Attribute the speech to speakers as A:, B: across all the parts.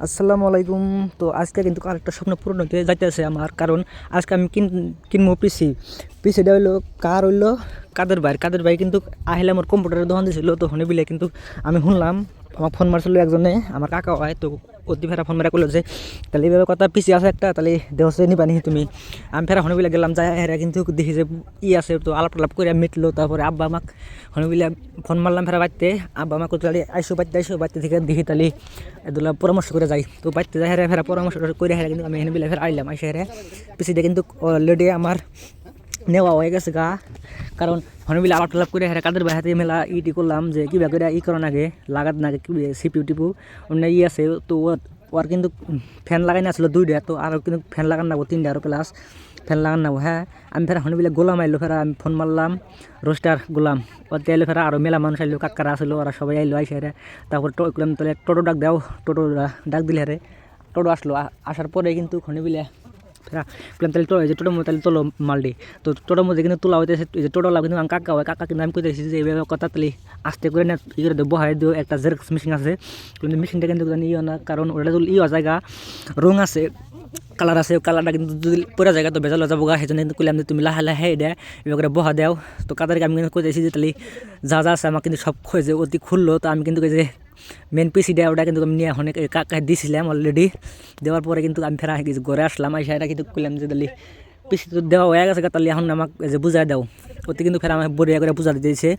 A: আসসালামু আলাইকুম। তো আজকে কিন্তু আরেকটা স্বপ্ন পূরণ হতে যাইতেছে আমার, কারণ আজকে আমি কিনবো পিসি। পিসিটা হইলো হইলো কাদের ভাই কিন্তু আহিলে আমার কম্পিউটারের দোকান দিয়েছিল, তো হনে বিলে কিন্তু আমি শুনলাম আমার ফোন মারছিল একজনে, আমার কাকা হয়, তো অতি ফেরা ফোন মারা করলো যে তাহলে এইভাবে কথা পিসি আছে একটা, তাহলে দেওয়া নিবা নি তুমি। আমি ফেরা হনে বিলে গেলাম, যাই হেরা কিন্তু দেখি যে আছে, তো আলাপ টালাপ করে মিটলো। তারপরে আব্বা আমাক হনে বিলে ফোন মারলাম ফেরা বাড়তে, আব্বা আমাকে তাহলে আইসো বাড়তে থেকে দেখি তাহলে এগুলো পরামর্শ করে যাই। তো বাড়তে যাই হেরা ফেরা পরামর্শ করে হেরা কিন্তু আমি হেনে বিলে ফেরা আইলাম, আইসে হেরা পিসিটা কিন্তু অলরেডি আমার নেওয়া হয়ে গেছে গা। কারণ হনবিলে আলাপ টালাপ করে হেরা কাদের বাহাতে মেলা ইটি করলাম যে কিবা করে করার আগে লাগাত না সিপিউ টিপু অন্য আছে। তো ওর কিন্তু ফ্যান লাগাই আসলো দুইটা, তো আরও কিন্তু ফ্যান লাগান নাবো তিনটা আরও প্লাস ফ্যান লাগান নাবো। হ্যাঁ, আমি ফেরা হনবিলে গোলাম আইলো, ফেরা আমি ফোন মারলাম রোস্টার গোলাম ওতে আইলো, ফেরা আরও মেলা মানুষ আইলো, কাকারা আসলো, ওরা সবাই আইলো আইসে হেরা। তারপর তাহলে টোটো ডাক দাও, টোটো ডাক দিলে হেরে টোটো আসলো। আসার পরে কিন্তু হনবিলে ফেরা প্ল্যান তাহলে যে টোটোর মধ্যে তাহলে তোলো মালডি। তো টোটোর মধ্যে কিন্তু তোলা হইতেছে, যে টোটোলা কিন্তু আমি কাকা হয়, কাকা কিন্তু আমি কইতেছি যে এইভাবে কথা তাহলে আস্তে করে না ই করে দেবো, বহাই দিও। একটা জেরক্স মেশিন আছে, কিন্তু মেশিনটা কিন্তু ইও না, কারণ ওটা যদি ইও জায়গা রং আছে, কালার আছে, কালারটা কিন্তু যদি পুরা জায়গা তো বেজাল যাবো গা। সেজন্য কিন্তু কইলাম যে তুমি লাহে লাহে এটা এবার করে বহা দেও। তো কাদেরকে আমি কিন্তু কইতেছি যে তাহলে যা যা আছে আমার কিন্তু সব যে অতি খুললো। তো আমি কিন্তু যে মেন পিসিটা ওটা কিন্তু আমি নিয়ে অনেক কাকা দিয়েছিলাম অলরেডি। দেওয়ার পরে কিন্তু আমি ফেরা ঘরে আসলাম, আইসা এটা কিন্তু কইলাম যে তাহলে পিসি তো দেওয়া হয়ে গেছে, তাহলে এখন আমাকে যে বুঝাই দাও। ওতে কিন্তু ফেরা আমাকে বড়িয়া করে বুঝা দিয়েছে,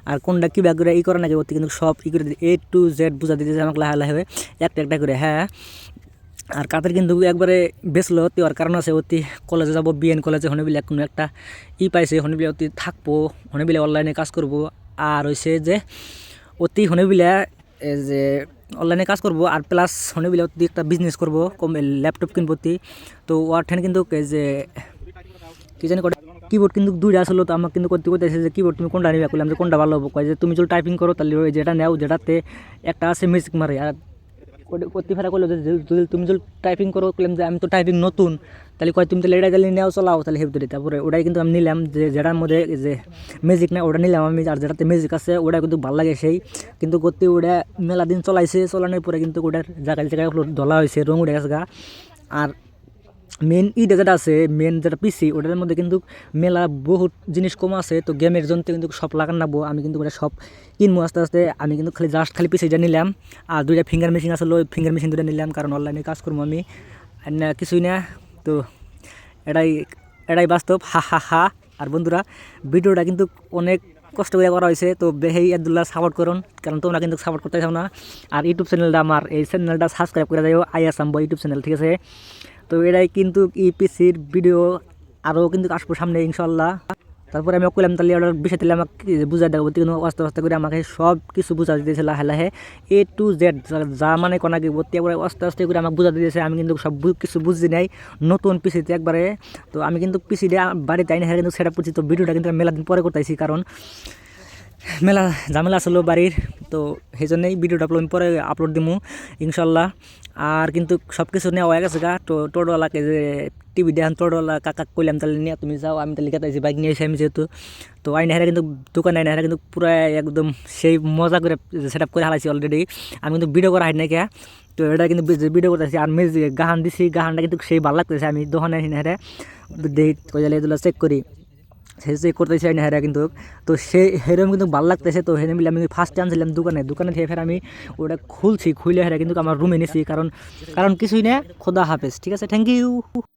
A: আর কোনটা কী ব্যাগ করে করে নাকি ওতে কিন্তু সব করে A to Z বুঝা দিতেছে আমাকে লাহে লাহে একটা একটা করে। হ্যাঁ, আর কাদের কিন্তু একবারে বেসলো ওর কারণ আছে, অতি কলেজে যাবো, বিএন কলেজে হনেবিলে কোনো একটা পাইছে, হনেবিলে অতি থাকবো, হনেবিলে অনলাইনে কাজ করব। আর হয়েছে যে অতি হনেবিলে যে অনলাইনে কাজ করব, আর প্লাস হনেবিলে অতি একটা বিজনেস করবো, কম ল্যাপটপ কিনবো অতি। তো ওর ঠেন কিন্তু যে কি জানি করে কিবোর্ড কিন্তু দুইটা আসলো। তো আমাকে কিন্তু করতে করতেছে যে কিবোর্ড তুমি কোনটা নিবে, করলাম যে কোনটা ভালো হবো, কয় যে তুমি যদি টাইপিং করো তাহলে যেটা নেও, যেটাতে একটা আছে মিউজিক মারে। আর করতে ফেরা করলো যে যদি তুমি যদি টাইপিং করো, করলাম যে আমি তো টাইপিং নতুন, তাহলে কয় তুমি তাহলে এটা তাহলে নেও চলাও তাহলে হেব ধরি। তারপরে ওটাই কিন্তু আমি নিলাম, যে যেটার মধ্যে যে ম্যাজিক না ওটা নিলাম আমি, আর যেটাতে ম্যাজিক আছে ওটা কিন্তু ভালো লাগে সেই। কিন্তু করতে ওটা মেলা দিন চলাইছে, চলানোর পরে কিন্তু ওটার জায়গায় জায়গায় ধলা হয়েছে, রং উঠে গেছে গা। আর মেন যেটা আছে, মেন যেটা পিসি ওটার মধ্যে কিন্তু মেলা বহুত জিনিস কম আছে। তো গেমের জন্য কিন্তু সব লাগান নাবো, আমি কিন্তু ওটা সব কিনবো আস্তে আস্তে। আমি কিন্তু খালি পিসিটা নিলাম, আর দুইটা ফিঙ্গার মেশিন আসলে ওই ফিঙ্গার মেশিন দুটো নিলাম, কারণ অনলাইনে কাজ করবো আমি, আর না কিছুই না। তো এটাই এটাই বাস্তব, হা হা হা। আর বন্ধুরা, ভিডিওটা কিন্তু অনেক কষ্ট করে করা হয়েছে, তো বেহেই আব্দুল্লাহ সাপোর্ট করুন, কারণ তোমরা কিন্তু সাপোর্ট করতে চাও না। আর ইউটিউব চ্যানেলটা আমার, এই চ্যানেলটা সাবস্ক্রাইব করে যাও, আইয়াসাম্বো ইউটিউব চ্যানেল, ঠিক আছে। তো এটাই কিন্তু পিসির ভিডিও আরও কিন্তু আসবো সামনে ইনশাল্লাহ। তারপরে আমি কইলাম তাহলে ওটার বিষয় তাহলে আমাকে বুঝা দেবো, কিন্তু আস্তে আস্তে করে আমাকে সব কিছু বুঝা দিতেছে লাহে লাহে, A to Z যা মানে কোনাকে ভর্তি একবারে আস্তে আস্তে করে আমাকে বুঝা দিতেছে। আমি কিন্তু সব কিছু বুঝি নাই নতুন পিসিতে একবারে। তো আমি কিন্তু পিসিটা বাড়িতে আইনে কিন্তু সেট আপ করছি। তো ভিডিওটা কিন্তু মেলা দিন পরে করতেছি, কারণ মেলা ঝামেলা আসলো বাড়ির। তো সেই জন্যই ভিডিওটা আমি পরে আপলোড দিমু ইনশাল্লাহ। আর কিন্তু সব কিছু নেওয়া হয়ে গেছে গা। তো টোটোওয়ালাকে যে টিভি দেখান, টোটোওয়ালা কাকা কইলাম তাহলে নিয়ে তুমি যাও, আমি তাহলে কেতাইছি বাইক নিয়ে এসে আমি যেহেতু। তো আইন হেরা কিন্তু দোকানে আইন হেরা কিন্তু পুরো একদম সেই মজা করে সেট আপ করে হালাইছি অলরেডি। আমি কিন্তু ভিডিও করা হয় না কে। তো এটা কিন্তু ভিডিও করতেছি, আর মিউজিক গান দিছি, গানটা কিন্তু সেই ভালো লাগতেছে। আমি দোকানে হেরা দেখি কই এগুলো চেক করি, সে চেক করতেছি না হেরা কিন্তু। তো সেই হেরম কিন্তু ভালো লাগতেছে। তো হেরে মিলে আমি ফার্স্টে আনছিলাম দোকানে থেকে, ফের আমি ওটা খুলছি, খুলে হেরা কিন্তু আমার রুমে নিছি, কারণ কিছুই না। খোদা হাফেজ, ঠিক আছে, থ্যাংক ইউ।